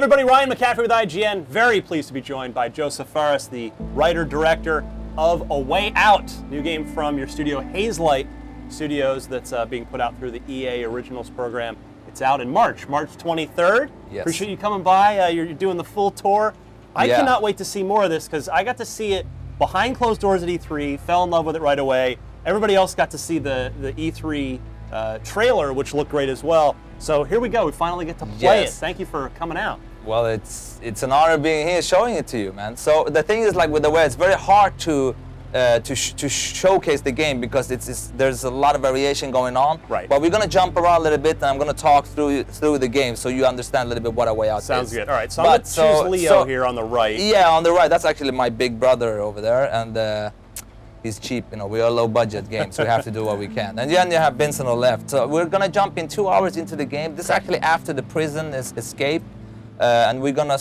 everybody, Ryan McCaffrey with IGN. Very pleased to be joined by Josef Fares, the writer-director of A Way Out, new game from your studio, Hazelight Studios, that's being put out through the EA Originals program. It's out in March 23rd. Yes. Appreciate you coming by. You're doing the full tour. I cannot wait to see more of this because I got to see it behind closed doors at E3, fell in love with it right away. Everybody else got to see the E3 trailer, which looked great as well. So here we go. We finally get to play it. Thank you for coming out. Well, it's an honor being here, showing it to you, man. So the thing is, like with The Way, it's very hard to showcase the game because there's a lot of variation going on. Right. But we're gonna jump around a little bit, and I'm gonna talk through the game so you understand a little bit what A Way Out is. Sounds good. All right. So I'm gonna choose Leo here on the right. Yeah, on the right. That's actually my big brother over there, and he's cheap. You know, we are a low-budget game, so we have to do what we can. And then you have Vincent on the left. So we're gonna jump in 2 hours into the game. This is actually after the prison escape. And we're gonna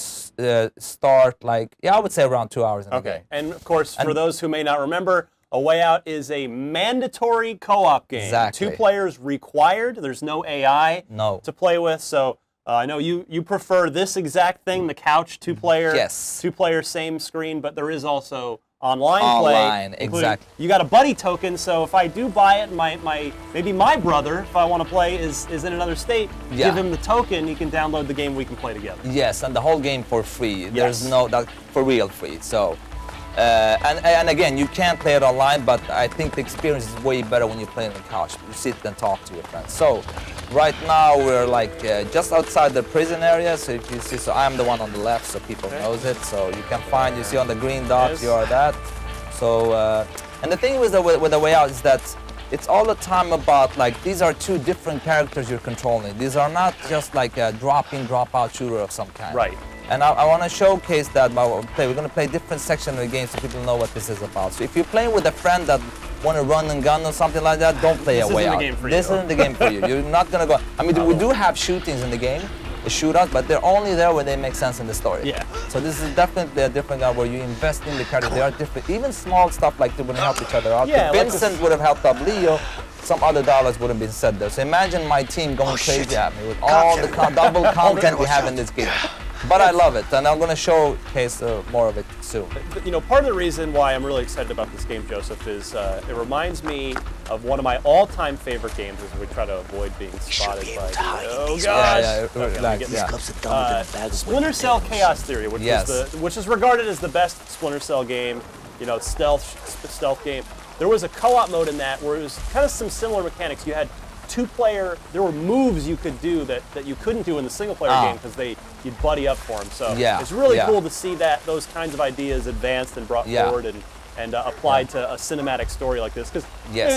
start like, I would say around 2 hours in the game. And of course, for those who may not remember, A Way Out is a mandatory co-op game. Exactly. 2 players required. There's no AI to play with. So I know you prefer this exact thing, the couch 2-player. Yes. 2-player, same screen, but there is also online play. Exactly. You got a buddy token, so if I do buy it, maybe my brother, if I want to play, is in another state, give him the token, he can download the game, we can play together. Yes, and the whole game for free. There's no, for real free. So, and again, you can't play it online, but I think the experience is way better when you play on the couch. You sit and talk to your friends. So, right now we're like just outside the prison area. So if you see, so I'm the one on the left, so people knows it. So you can find, you see on the green dot, you are that. So, and the thing with the Way Out is that it's all the time about like these are 2 different characters you're controlling. These are not just like a drop-in, drop-out shooter of some kind. Right. And I want to showcase that by what we play. We're going to play different sections of the game so people know what this is about. So if you're playing with a friend that want to run and gun or something like that, don't play A Way Out. This isn't the game for you. You're not going to go. I mean, we do have shootings in the game, the shootouts, but they're only there when they make sense in the story. Yeah. So this is definitely a different game where you invest in the character. They are different. Even small stuff like they would help each other out. Yeah, if Vincent would have helped up Leo, some other dollars would have been said there. So imagine my team going crazy at me with all the double content we have in this game. But I love it, and I'm going to showcase more of it soon. You know, part of the reason why I'm really excited about this game, Joseph, is it reminds me of one of my all-time favorite games as we try to avoid being spotted by oh gosh! Splinter Cell Chaos Theory, which is regarded as the best Splinter Cell game, you know, stealth game. There was a co-op mode in that where it was kind of some similar mechanics. You had 2-player, there were moves you could do that you couldn't do in the single-player game because you'd buddy up for them. So it's really cool to see those kinds of ideas advanced and brought forward and applied to a cinematic story like this. Because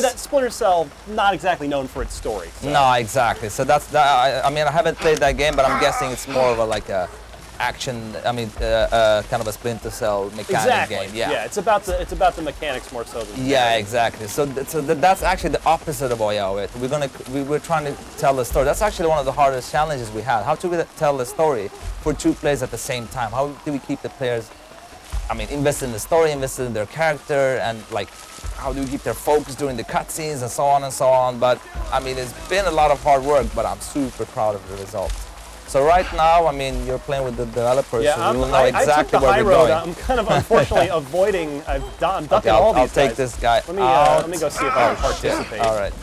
that Splinter Cell, not exactly known for its story. So. No, exactly. So I mean, I haven't played that game, but I'm guessing it's more of a action. I mean, kind of a Splinter Cell mechanic game. Yeah, it's about the mechanics more so than exactly. So that's actually the opposite of Way Out. We're trying to tell a story. That's actually one of the hardest challenges we had. How to tell a story for 2 players at the same time? How do we keep the players, I mean, invested in the story, invested in their character, and like how do we keep their focus during the cutscenes and so on and so on? But I mean, it's been a lot of hard work, but I'm super proud of the result. So right now, I mean, you're playing with the developers, so you will know exactly where we're going. I'm kind of unfortunately avoiding. I'm ducking all these guys. I'll take this guy. Let me go see if I can participate. All right.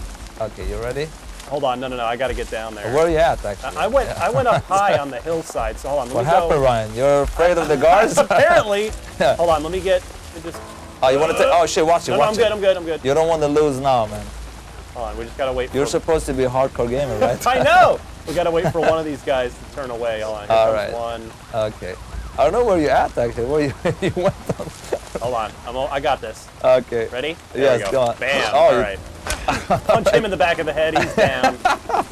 Okay, you ready? Hold on. No. I got to get down there. Where are you at, actually? I went up high on the hillside. So hold on. What happened, Ryan? You're afraid of the guards? Apparently. Hold on. Let me just. Oh, you want to take? Oh shit! Watch it. No, I'm good. You don't want to lose now, man. Hold on. We just gotta wait. You're supposed to be a hardcore gamer, right? I know. We gotta wait for one of these guys to turn away. Hold on. Here comes one. Okay. I don't know where you're at actually. Where you went on? Hold on. I got this. Okay. Ready? Yes. Go on. Bam. All right. Punch him in the back of the head. He's down.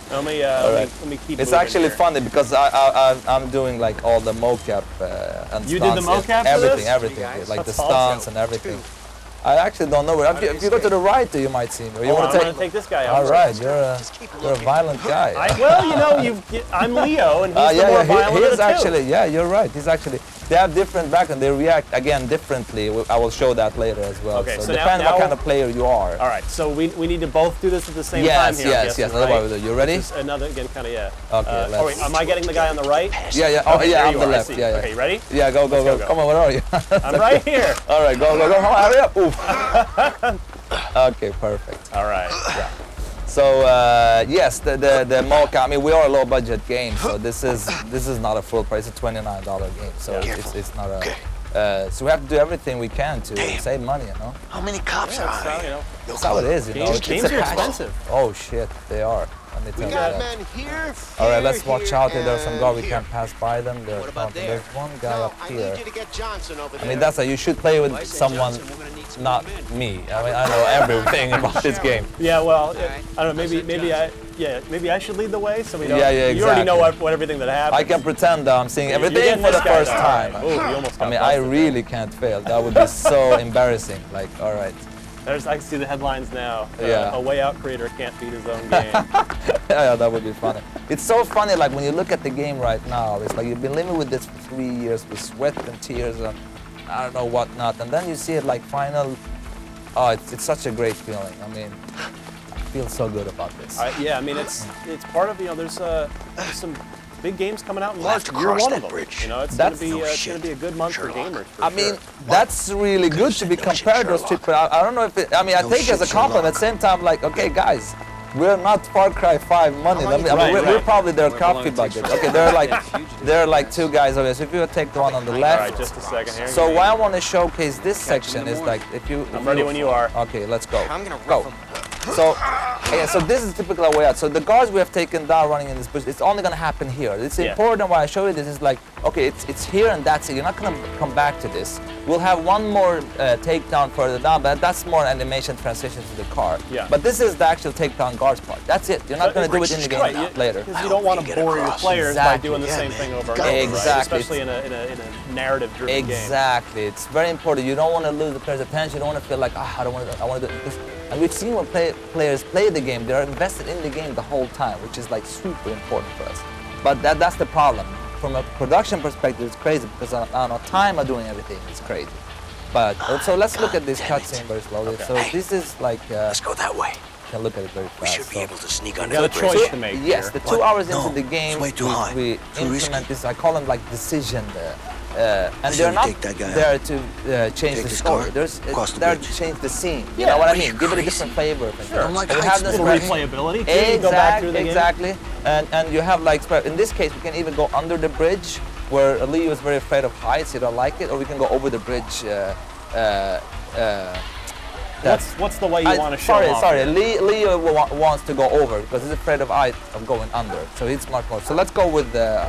Let me keep. It's actually funny because I'm doing like all the mocap and you stunts. You did the mocap for everything, this? everything, like the stunts and everything. I actually don't know where. If you go to the right, you might see me. Or you want to take this guy out. All right, you're a violent guy. Well, you know, I'm Leo, and he's the more violent of the two. Actually, yeah, you're right. He's actually. They have different background. They react again differently. I will show that later as well. Okay, so depends what kind of player you are. All right, so we need to both do this at the same time here. Yes. Right? You ready? Another again, kind of Okay. Oh wait, am I getting the guy on the right? Yeah. Oh okay, yeah, on the left. Yeah. Okay, you ready? Yeah, go. Come on, where are you? I'm right here. All right, go. Come on, hurry up. Oof. Okay, perfect. All right. Yeah. So yes, the Mocha. I mean, we are a low budget game, so this is not a full price. It's a $29 game, so it's not a. So we have to do everything we can to save money, you know. How many cops are there? You know, that's how it is, you know. Games are expensive. Oh shit, they are. We got men here. All right, let's watch out. There are some guys we can't pass by them. There's one guy up here. I mean, that's you should play with someone, not me. I mean, I know everything about this game. Yeah, well, I don't know. Maybe I should lead the way so we don't. Yeah, exactly. You already know what everything that happens. I can pretend I'm seeing everything for the first time. Right. Ooh, you almost got I mean, I really can't fail. That would be so embarrassing. Like, all right. I see the headlines now. Yeah. A way out creator can't beat his own game. Yeah, that would be funny. It's so funny, like when you look at the game right now, it's like you've been living with this for 3 years with sweat and tears and I don't know what not, and then you see it like final. Oh, it's such a great feeling. I mean, I feel so good about this. Yeah, I mean it's part of there's some big games coming out in March. You're one of them. You know, it's going to be a good month for gamers. I mean, that's really good to be compared to those two. But I don't know if I mean, I take it as a compliment. At the same time, like, okay, guys, we're not Far Cry 5 money. I mean, we're probably their coffee budget. Okay, they're like two guys over there. So if you take the one on the left. All right, just a second here. So why I want to showcase this section is like if you. I'm ready when you are. Okay, let's go. Go. So, so this is typical way out. So the guards we have taken down running in this bush, it's only going to happen here. It's important why I show you this is like, okay, it's here and that's it. You're not going to come back to this. We'll have one more takedown further down, but that's more animation transition to the car. Yeah. But this is the actual takedown guards part. That's it. You're not going to do it in the game later. Because you don't want to bore your players by doing the same thing over and over, right? Especially in a narrative-driven game. Exactly. It's very important. You don't want to lose the player's attention. You don't want to feel like, I want to do this. And we've seen when players play the game, they're invested in the game the whole time, which is like super important for us. But that's the problem. From a production perspective, it's crazy because on a time of doing everything, it's crazy. But so let's look at this cutscene very slowly. Okay. So this is like. Let's go that way. You can look at it very fast. We should be able to sneak under the bridge. You got a choice to make. Yes, the 2 hours into the game, way too high. we implement this. I call them like decision there. And they're not there to change the story. They're there to change the scene. You know what I mean? Give it a different flavor. Sure. Like we have this replayability. Exactly. And you have like, in this case, we can even go under the bridge, where Leo is very afraid of heights. He don't like it, or we can go over the bridge. What's the way you want to show off? Sorry. Leo wants to go over because he's afraid of going under. So he's much more. So let's go with the.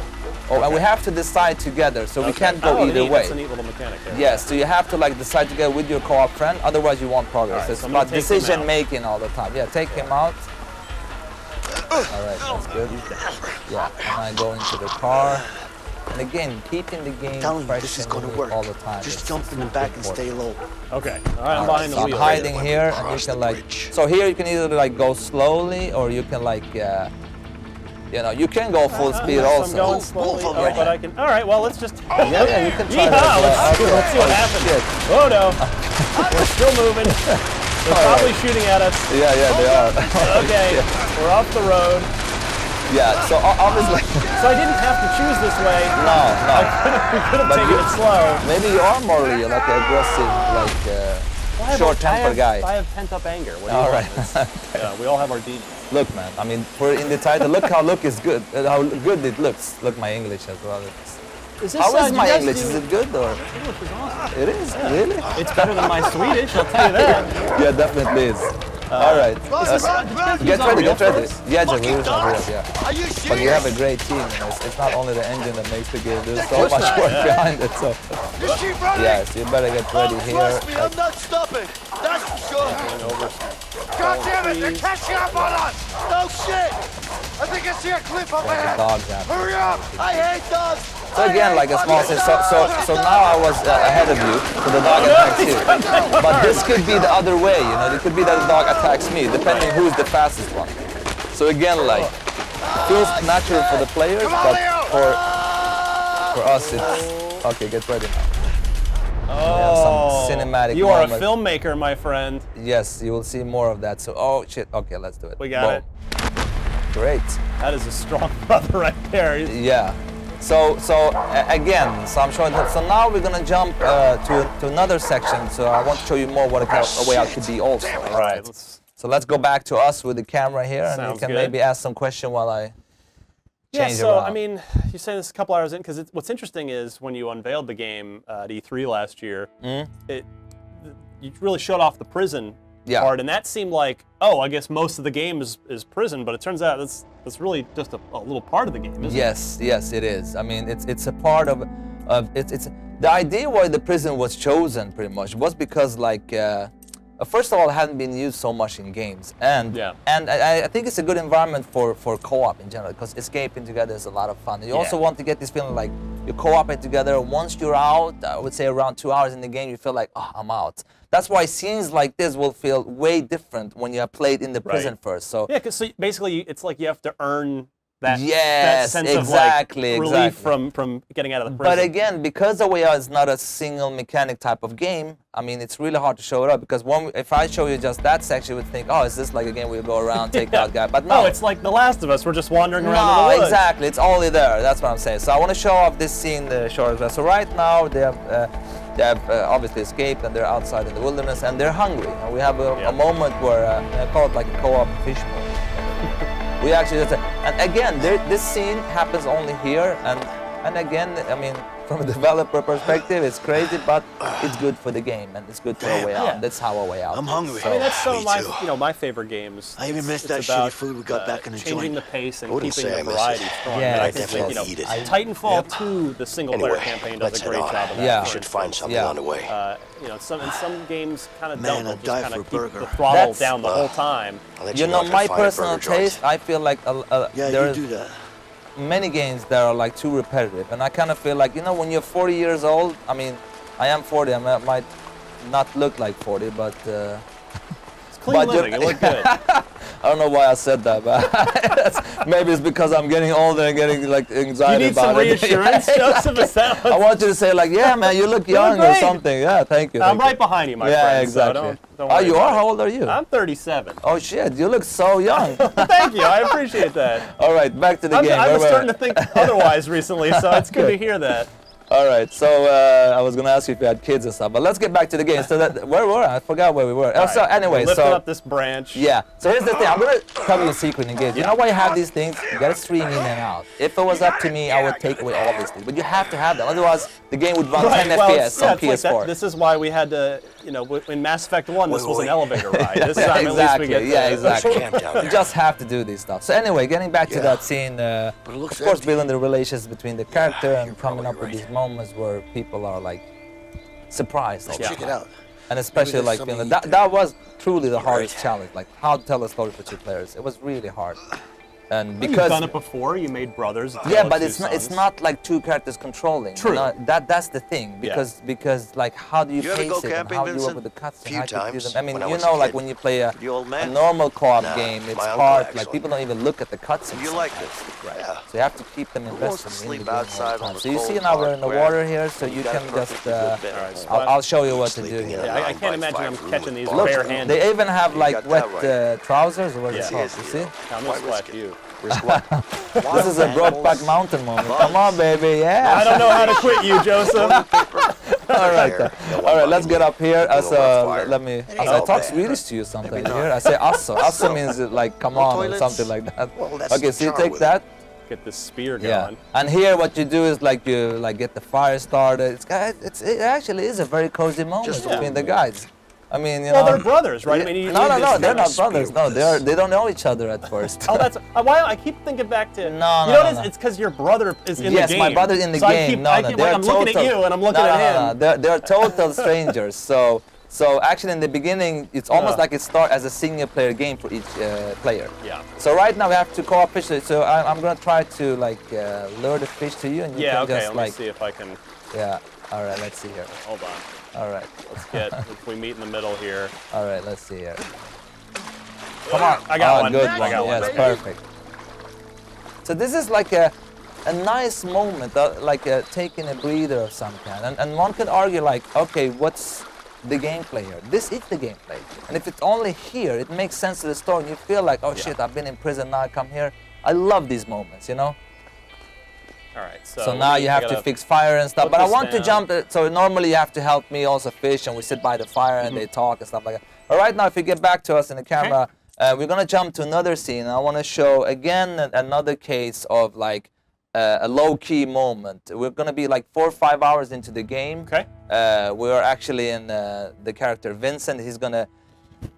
And we have to decide together, so we can't go either way. That's a neat little mechanic there. Yes, so you have to like decide together with your co-op friend, otherwise you won't progress. Right, it's so about decision making all the time. Yeah, take him out. All right, that's good. Yeah, and I go into the car. And again, keeping the game fresh and new all the time. Just jump in the back and stay low. Okay, all right, I'm behind the wheel. I'm hiding here, and you can like. So here you can either like go slowly, or you can like. You know, you can go full speed also. I'm going slowly, but I can. All right, well, let's just. Yeah, you can try that. Let's see what happens. Oh no, we're still moving. They're probably shooting at us. Yeah, they are. Okay, we're off the road. Yeah, so obviously. So I didn't have to choose this way. No. We could have taken it slow. Maybe you are more like aggressive, like short-tempered guy. I have pent-up anger. What do you want? We all have our demons. Look, man. I mean, in the title, look how is good. How good it looks. Look, my English as well. How is my English? Is it good or? English is awesome. It is really. It's better than my Swedish. I'll tell you that. Yeah, definitely is. All right. Get ready. Yeah, we use our real, yeah. But you have a great team. It's not only the engine that makes the game. There's so much work behind it. So. Yes, you better get ready here. I'm not stopping. That's for sure. God damn it! They're catching up on us. No shit. I think I see a cliff up The ahead. dogs out. Hurry up! I hate dogs. So again, like a small thing. So now I was ahead of you, so the dog attacks you. But this could be the other way, you know. It could be that the dog attacks me, depending who's the fastest one. So again, like, feels natural for the players, but for us, it's okay. Get ready now. We have some cinematic you are moments. a filmmaker, my friend. Yes, you will see more of that. So, oh shit. Okay, let's do it. We got it. Great. That is a strong brother right there. Yeah. So again, so I'm showing that. So now we're gonna jump to another section. So I want to show you more what a way out could be also. All right. So let's go back to us with the camera here, and you Sounds can good. maybe ask some question while I Yeah, change so around. I mean, you're saying this a couple hours in, because what's interesting is when you unveiled the game at E3 last year, you really showed off the prison part, and that seemed like, oh, I guess most of the game is prison, but it turns out that's really just a little part of the game, isn't it? Yes, it is. I mean, it's a part of it's the idea why the prison was chosen pretty much was because like. First of all, it hadn't been used so much in games, and I think it's a good environment for co-op in general, because escaping together is a lot of fun. You also want to get this feeling like you're co-oping together. Once you're out, I would say around 2 hours in the game, you feel like, oh, I'm out. That's why scenes like this will feel way different when you have played in the prison first. So yeah, because basically it's like you have to earn that, yes, that sense exactly, of like relief from getting out of the prison. But again, because the way out is not a single mechanic type of game, I mean, it's really hard to show it up, because if I show you just that section, you would think, oh, is this like a game where you go around, take that guy? But no. No, it's like The Last of Us. We're just wandering around in the woods. Exactly. It's only there. That's what I'm saying. So I want to show off this scene short as well. So right now, they have obviously escaped, and they're outside in the wilderness, and they're hungry. And we have a moment where, I call it like a co-op fish bowl. We actually, and again, this scene happens only here, and again, I mean, from a developer perspective, it's crazy, but it's good for the game, and it's good for a way out. Yeah. That's how a way out. I'm hungry. I mean, that's some Me of my, too. my favorite games. I even missed that It's about, shitty food we got back in the changing joint. the pace and Wouldn't keeping say the I miss variety it. strong. Yeah, But I I think definitely that, eat it. Titanfall 2, the single-player Anyway, campaign, does let's a great head job of on. that. Yeah. We should find something on the way. Some games kind of Man, don't. I'd They'll die just kind for a of keep burger. the throttle That's- down the whole time. I'll let You know, if I my find a personal burger joint. taste, I feel like Yeah, there you is do that. many games that are like too repetitive, and I kind of feel like, you know, when you're 40 years old, I mean, I am 40, I might not look like 40, but It's clean living. It looked good. I don't know why I said that, but maybe it's because I'm getting older and getting like anxiety You need about some it. reassurance, Joseph. Is that I want you to say like, yeah, man, you look young or great. something. Yeah, thank you. I'm thank right you. behind you, my Yeah, friend. exactly. So don't Oh, worry you about are? it. How old are you? I'm 37. Oh shit, you look so young. Thank you. I appreciate that. All right, back to the game. I Where was were starting I? to think otherwise recently, so it's good to hear that. All right, so I was gonna ask you if you had kids and stuff, but let's get back to the game. So where were I? I forgot where we were. Oh, so anyway, Lifting so up this branch. yeah. So here's the thing. I'm gonna tell you a secret in games. You know why you have these things? You gotta stream in and out. If it was up to me, I would take away all these things, but you have to have them. Otherwise, the game would run 10 well, FPS on it's like PS4. this is why we had to, in Mass Effect 1, this was an wait. elevator ride. This Yeah, time exactly. at least we get Yeah, exactly. Camp down You there. just have to do this stuff. So anyway, getting back to Yeah. that scene, it of looks course, empty. building the relations between the character and you're coming up probably with right. these moments where people are like surprised. all the Check it time. out. And especially there's like something feeling you that can- that was truly the hardest Right. challenge, like how to tell a story for two players. It was really hard, and You've because done it before. You made brothers. yeah, but it's not like two characters controlling. True. You know, that's the thing, because like how do you You ever pace go it and camping, how do you work Vincent? with the cuts and Few how do you do times, them? I mean, when I you was a know, like kid. when you play a The old man? normal co-op Nah, game, it's my uncle, hard. Like actually. people don't even look at the cuts. You like this? Yeah. So you have to keep them wants invested to in sleep the game all the outside time. on the So you see cold, now we're hard in the ground. water here, so You you got a can just. perfectly good bed at home. I'll show you what to do Sleeping in here. a I can't imagine I'm 9x5 catching these room Look, with bare-handed. they even have like got wet that right. trousers or what Yeah. it's called. You see? I'm Why gonna risk splash it? you. Risk what? This is a Brokeback Mountain moment. Come on, baby, yeah. I don't know how to quit you, Joseph. All right, There. all right. Let's get up here. Little fire. Let me. There you I go. talk Swedish to you sometimes. You hear? I say "asso." Asso means like "come on" or toilets? something like that. Well, that's Okay, the so you charm take with that. Get this spear Yeah. going. And here, what you do is like you get the fire started. It actually is a very cozy moment Just between the guys. I mean, you Well, know. they're brothers, right? I mean, no, they're not spear brothers. No, with this. they don't know each other at first. Oh, that's why I keep thinking back to. No, you no, know no, what it is? no. It's because your brother is in Yes, the game. my brother's in the so game. I No, keep they're I'm looking at total- you and I'm looking no, at no, him. no, they're total strangers. So So actually, in the beginning, it's almost like it starts as a single-player game for each player. Yeah. So right now we have to co-op fish. So I'm gonna try to like lure the fish to you, and you can just let me see if I can. Yeah. All right. Let's see here. Hold on. All right. Let's get. If we meet in the middle here. All right. Let's see here. Come on. I got one. Good I one. got one. Yes, perfect. So this is like a nice moment, like taking a breather of some kind. And one could argue like, okay, what's the gameplay here? This is the gameplay. And if it's only here, it makes sense to the story. And you feel like, oh shit, I've been in prison, now I come here. I love these moments, you know? All right, so now you have to fix fire and stuff. But I want to jump, so normally you have to help me also fish, and we sit by the fire and they talk and stuff like that. But right now, if you get back to us in the camera, we're gonna jump to another scene. I want to show again another case of like a low-key moment. We're gonna be like 4 or 5 hours into the game. Okay. We're actually in the character Vincent. He's gonna,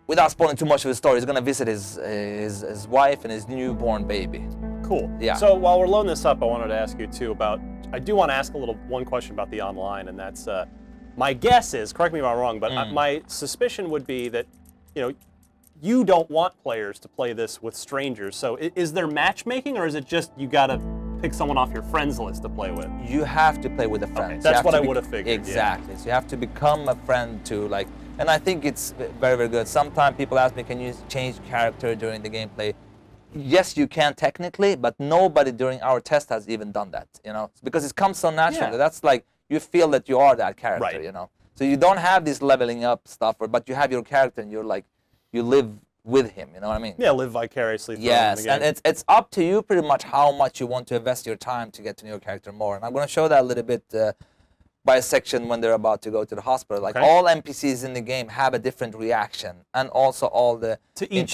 without spoiling too much of his story, he's gonna visit his wife and his newborn baby. Cool. Yeah. So while we're loading this up, I wanted to ask you too about. I do want to ask one question about the online, and that's my guess is, correct me if I'm wrong, but my suspicion would be that, you know, you don't want players to play this with strangers. So is there matchmaking, or is it just you gotta pick someone off your friends list to play with? You have to play with a friend. Okay, that's what I would have figured. Exactly. So you have to become a friend to like, and I think it's very, very good. Sometimes people ask me, can you change character during the gameplay? Yes, you can technically, but nobody during our test has even done that, you know, because it comes so naturally. Yeah. That's like, you feel that you are that character, right. You know. So you don't have this leveling up stuff, but you have your character and you're like, you live with him, you know what I mean? Yeah, live vicariously through yes, the game. and it's up to you pretty much how much you want to invest your time to get to know your character more. And I'm going to show that a little bit by a section when they're about to go to the hospital. Like all NPCs in the game have a different reaction, and also all the to each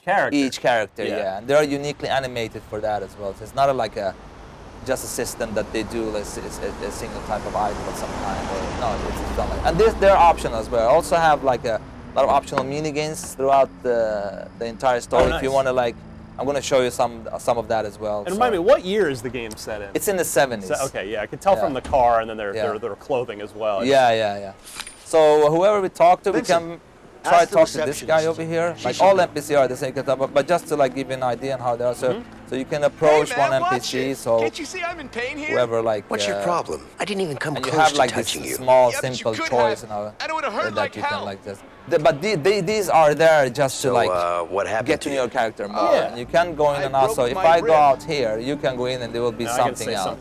character. Each character, yeah. And they're uniquely animated for that as well. So it's not like just a system that they do like a single type of item of some kind. Or, no, it's not like. And they're optional as well. I also have like a lot of optional mini games throughout the entire story. Oh, nice. If you want to like, I'm going to show you some of that as well. And remind me, what year is the game set in? It's in the 70s. So, okay, yeah, I can tell from the car and then their clothing as well. Yeah. So whoever we talk to, Vincent, we can try to talk to this guy over here. Like all NPCs are the same, but just to like give you an idea on how they are. So you can approach one NPC. So can't you see I'm in pain here? Whoever like. What's your problem? I didn't even come and close you have like to this touching you. small, simple choice, you know, that you can like just. But these are there just to like what happened get to know your character more. And you can go in and out. So if I go out here, you can go in and there will be something else.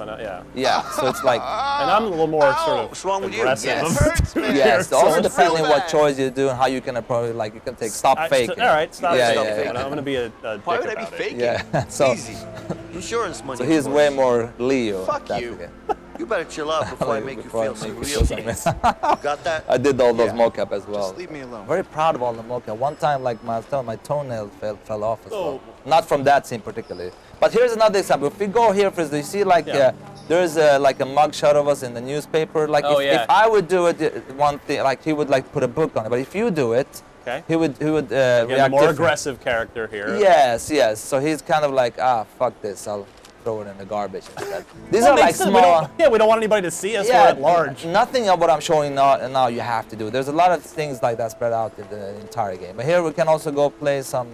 Yeah. So it's like. And I'm a little more sort of what's wrong with you? aggressive. Yes. Also depending what choice you do and how you can approach. Like you can take stop faking. All right. Stop faking. Yeah. I'm gonna be a dick Why would I be about it. faking? Yeah. So. Easy. Insurance money. So he's way more Leo. Fuck you. You better chill out before I make you feel some real things. Got that? I did all those mocap as well. Just leave me alone. Very proud of all the mocap. One time, like my toenail fell off as well. Not from that scene particularly. But here's another example. If we go here, for instance, you see like there's like a mugshot of us in the newspaper. Like if I would do it, one thing, like he would like put a book on it. But if you do it, he would react a more aggressive character here. Yes. So he's kind of like, fuck this, I'll throw it in the garbage instead. These are like small. We don't want anybody to see us. We're at large. Nothing of what I'm showing now you have to do. There's a lot of things like that spread out in the entire game. But here we can also go play some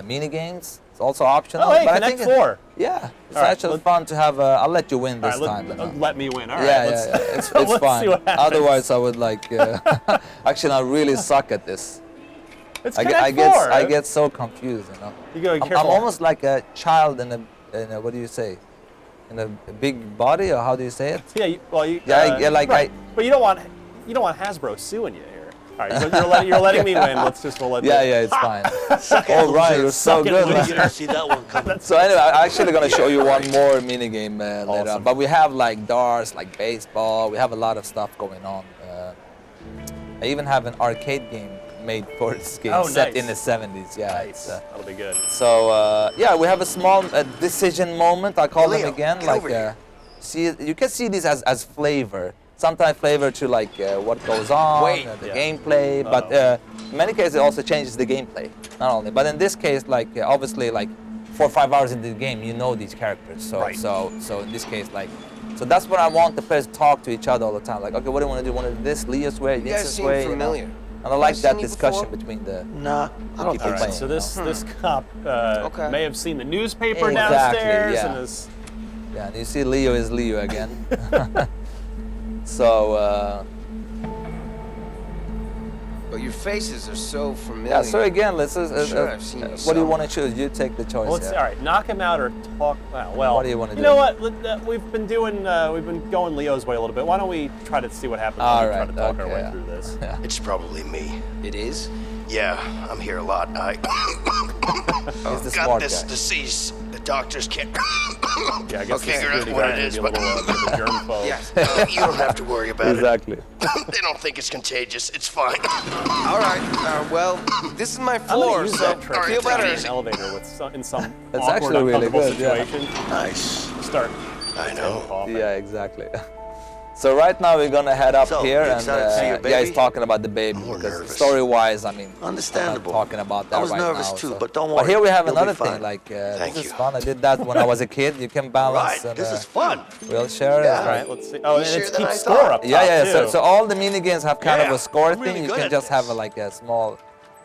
mini games. It's also optional. Oh, hey, but Connect 4. Yeah, it's actually fun to have. I'll let you win this time. Let me win. All right. Yeah. It's fun. Otherwise, I would like. Actually, I really suck at this. It's I get so confused, you know. You gotta be careful. I'm almost like a child in a what do you say? In a big body, or how do you say it? Yeah. But you don't want Hasbro suing you here. All right, you're letting me win. We'll let. Yeah, it's fine. Oh, Ryan, you're so good. I see that one coming. So anyway, I'm actually gonna show you one more mini game later on. But we have like darts, like baseball. We have a lot of stuff going on. I even have an arcade game made for this game, set in the 70s. Yeah, nice. That'll be good. So we have a small decision moment. I call them again. Like you can see these as flavor. Sometimes flavor to like what goes on, the gameplay. But in many cases, it also changes the gameplay. Not only, but in this case, like obviously, like 4 or 5 hours into the game, you know these characters. So Right. so in this case, like, so that's what I want the players to talk to each other all the time. Like, okay, what do you want to do? Want to do this Leo's way, You guys this seem way? familiar. You know? And I like I've that seen you discussion before? between the. Nah, I don't People think playing. so. So this cop Okay. may have seen the newspaper Exactly, downstairs yeah. and is. Yeah, and you see Leo is Leo again. So. But your faces are so familiar. Yeah, so again, let's. Sure, I've seen you what do you some. want to choose? You take the choice. Well, let's, here. all right, knock him out or talk. Well, What do you wanna You do? know what? We've been going Leo's way a little bit. Why don't we try to see what happens All when we try right, to talk our okay, way yeah. through this? It's probably me. It is? Yeah, I'm here a lot. I He's the got smart this guy. disease. The doctors can't. Yeah, I guess Okay, the that's security what guy it may is, be a but- little bit of a germaphobe. Yes. You don't have to worry about Exactly. it. They don't think it's contagious. It's fine. All right. Well, this is my I'm floor, gonna use so that trick. All right, feel take it better. In easy. an elevator with in some That's awkward, actually really uncomfortable good, yeah. situation. Nice. Start. I know. coughing. Yeah, exactly. So right now we're gonna head up So, here, you and excited to see your yeah, he's baby? talking about the baby more because nervous. story-wise, I mean, Understandable. I'm not talking about that I was right nervous now. too, so. but don't But worry, here we have you'll be another thing. fine. Like Thank this is you. fun. I did that when I was a kid. You can balance. Right. And, This is fun. We'll share Yeah. it. All right, let's see. Oh, and Easier it's than keep I score thought. up top, Yeah, yeah. too. So all the mini games have kind of Yeah, a score I'm really thing. You good can at just have this. like a small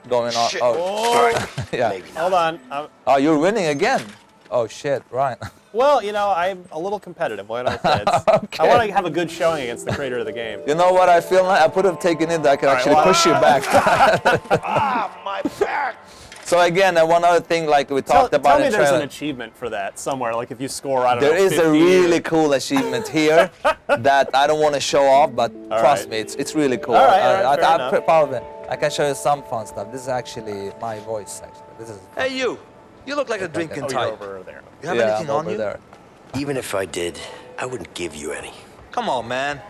going on. Shit. Oh, All right. yeah. Maybe not. Hold on. Oh, you're winning again. Oh shit, right. Well, you know, I'm a little competitive. What I say? I want to have a good showing against the creator of the game. You know what I feel like? I could have taken it. I can All right, actually well, push you back. Ah, my back. So again, one other thing, like we talked about Tell me in there's an trailer. achievement for that somewhere. Like if you score, I don't There know, is a 50 really or- cool achievement here that I don't want to show off, but trust right. me, it's really cool. All right, fair enough. Probably I can show you some fun stuff. This is actually my voice, actually. This is Hey, you. You look like a drinking Oh, you're type. over there. You have yeah, anything I'm on over you? there. Even if I did, I wouldn't give you any. Come on, man.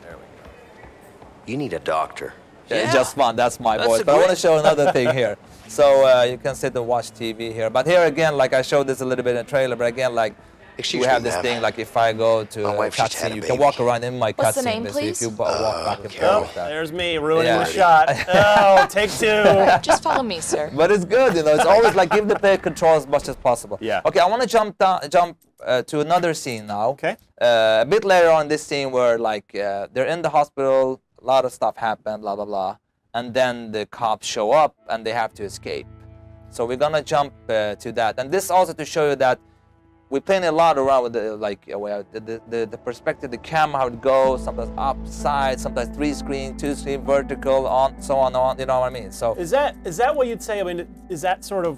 There we go. You need a doctor. Yeah, it's Yeah. just fun. That's my That's voice. a But I want to great- show another thing here. So you can sit and watch TV here. But here again, like I showed this a little bit in the trailer, but again, like Excuse we me, have this ma'am. thing, like if I go to My a wife just had cutscene, a you can baby. walk around in my What's the cutscene. name, basically, please? if you walk back and okay. forth Oh, with that. there's me ruining Yeah. the shot. Oh, take two. Just follow me, sir. But it's good, you know. It's always like give the player control as much as possible. Yeah. Okay, I want to jump to another scene now. Okay. A bit later on this scene where like they're in the hospital, a lot of stuff happened, blah blah blah, and then the cops show up and they have to escape. So we're gonna jump to that, and this also to show you that we're playing a lot around with the the perspective, the camera, how it goes, sometimes upside, sometimes 3-screen, 2-screen, vertical, on, so on, you know what I mean? So Is that what you'd say? I mean, is that sort of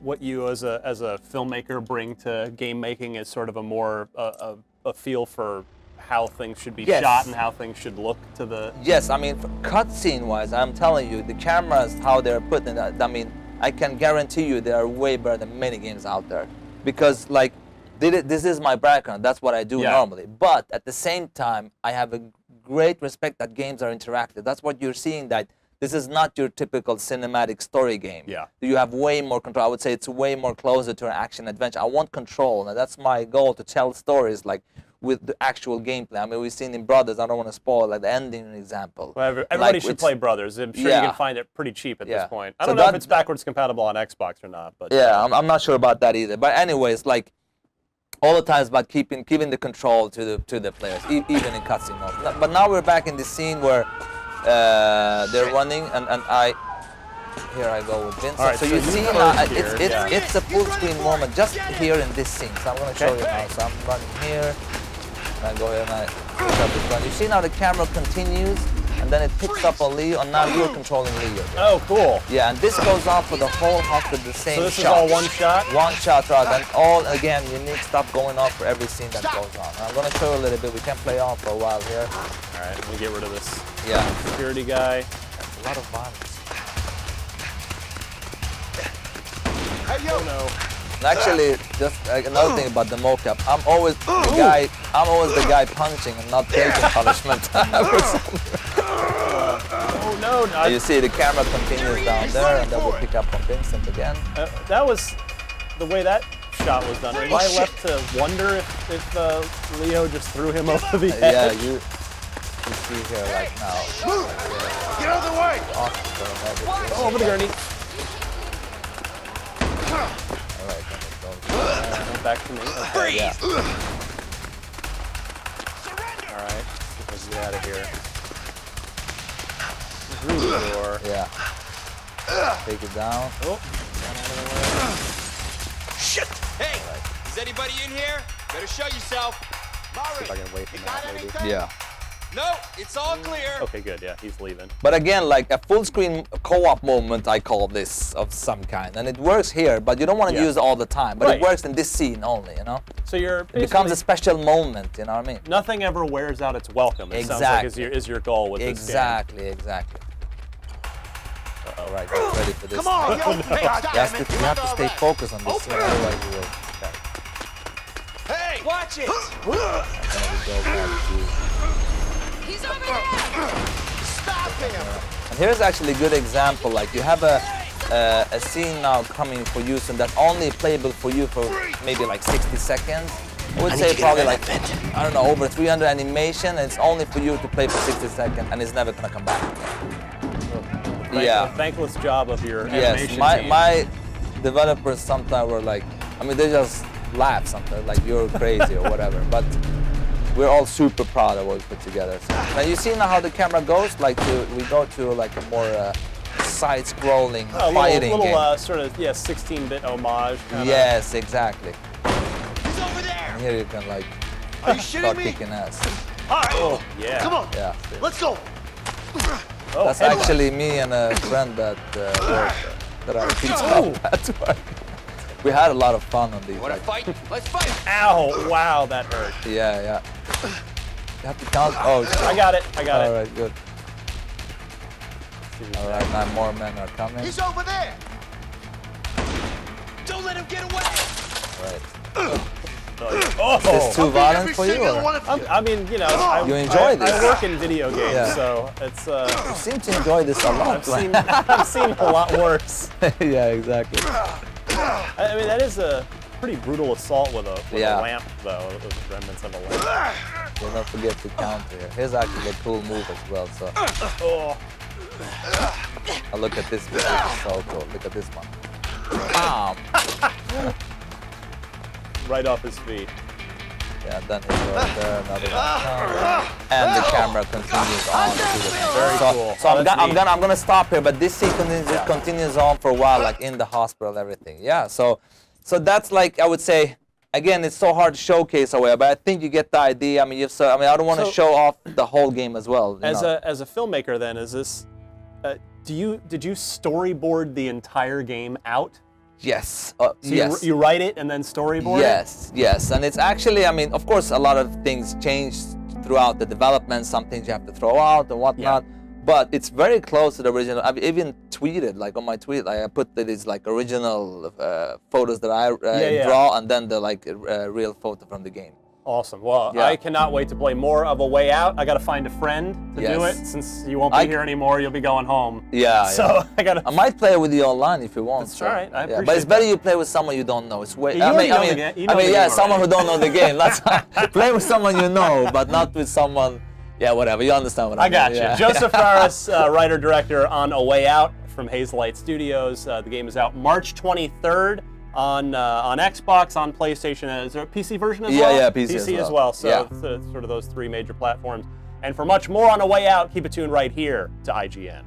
what you as a filmmaker bring to game making? Is sort of a more a feel for how things should be Yes. shot and how things should look to the. yes, I mean, cutscene wise, I'm telling you, the cameras, how they're put in that, I mean, I can guarantee you they are way better than many games out there. Because like, this is my background, that's what I do Yeah. normally. But at the same time, I have a great respect that games are interactive. That's what you're seeing, that this is not your typical cinematic story game. Yeah. You have way more control. I would say it's way more closer to an action adventure. I want control, and that's my goal, to tell stories like with the actual gameplay. I mean, we've seen in Brothers, I don't want to spoil, like the ending an example. Well, everybody Like, should it's- play Brothers. I'm sure you Yeah. can find it pretty cheap at Yeah. this point. I So don't know if that- it's backwards compatible on Xbox or not, but Yeah, I'm not sure about that either. But anyways, like all the time it's about giving the control to the players, even in cutscene mode. But now we're back in the scene where they're running, and here I go with Vincent. All right, so so you you see first now, here, it's yeah. it's a full screen moment just here in this scene. So I'm going to show you now. So I'm running here, and I go here and I pick up this one. You see now the camera continues, and then it picks up on Leo, and now you're controlling Leo. Oh, cool. Yeah, and this goes on for the whole hospital, the same So this is shot. all one shot? One shot, right? And all, again, unique stuff going on for every scene that goes on. And I'm going to show you a little bit. We can play on for a while here. All right, let me get rid of this Yeah. security guy. A lot of violence. Oh, no. And actually, just another thing about the mocap, I'm always the guy punching and not taking punishment. Oh, no. You see the camera continues down there, and then we'll pick up on Vincent again. That was the way that shot was done. Am I left to wonder if Leo just threw him over the Yeah, edge? you see here right now. Get out of the way! Hospital and everything. Oh, over the gurney. All right, then let's go back to me. Okay, yeah. All right, let's get out of here. Through the door. Yeah. Take it down. Oh. Shit! Hey, is anybody in here? Better show yourself. See if I can wait for that, maybe. Yeah. No, it's all clear. Okay, good. Yeah, he's leaving. But again, like a full screen co-op moment, I call this of some kind, and it works here. But you don't want to use it all the time. But it works in this scene only, you know. So you're it becomes a special moment, you know what I mean? Nothing ever wears out its welcome. It sounds like is your goal with this game. Exactly. All right, get ready for this. Come on, yo, you have to stay focused on this, otherwise you will. Okay. Hey, watch it! And then we go back to. He's over there! Stop him! And here's actually a good example. Like you have a scene now coming for use, and that's only playable for you for maybe like 60 seconds. I would say probably like, I don't know, over 300 animation, and it's only for you to play for 60 seconds, and it's never gonna come back. Thankless job of your animation team. My developers sometimes were like, I mean, they just laugh sometimes, like you're crazy or whatever. But we're all super proud of what we put together. So, now you see now how the camera goes, like we go to like a more side-scrolling fighting game. Sort of 16-bit homage. Yes, exactly. He's over there. And here you can like Are you start shitting me? kicking ass. All right. Oh, yeah. Come on. Yeah. Let's go. Oh, That's actually me and a friend that that I teach at work. We had a lot of fun on these. Want to fight? Let's fight. Ow! Wow, that hurt. Yeah. You have to count. Oh, shit. I got it. All right, good. All right, now more men are coming. He's over there. Don't let him get away. Right. Oh! Is this too violent for you? Or? I mean, you know, You enjoy this? I work in video games, so it's. You seem to enjoy this a lot. I've seen a lot worse. Yeah, exactly. I mean, that is a pretty brutal assault with a lamp, though. The remnants of a lamp. Don't not forget to counter here. Here's actually a cool move as well. So. Oh. Oh, look at this. This is so cool. Look at this one. Bam! Right off his feet. Yeah, then he goes there, another one, and the camera continues on. Very cool. So I'm gonna stop here, but this scene continues on for a while, like in the hospital, everything. Yeah. So that's like, I would say, again, it's so hard to showcase away, but I think you get the idea. I mean, I don't want to show off the whole game as well. As a filmmaker, then, is this? Did you storyboard the entire game out? Yes. So yes. You write it and then storyboard it? Yes. And it's actually, I mean, of course, a lot of things change throughout the development. Some things you have to throw out and whatnot. Yeah. But it's very close to the original. I've even tweeted, like on my tweet, like I put these like original photos that I draw, and then the like real photo from the game. Awesome. Well, I cannot wait to play more of A Way Out. I got to find a friend to do it, since you won't be here anymore. You'll be going home. Yeah. So I might play with you online if you want. That's all right. I appreciate But it's better you play with someone you don't know. It's way. Someone who don't know the game. That's play with someone you know, but not with someone. Yeah, whatever. You understand what I mean. I got you. Yeah. Josef Fares, writer-director on A Way Out from Hazelight Studios. The game is out March 23rd. On Xbox, on PlayStation. Is there a PC version as well? Yeah, PC as well. So it's sort of those three major platforms. And for much more on A Way Out, keep it tuned right here to IGN.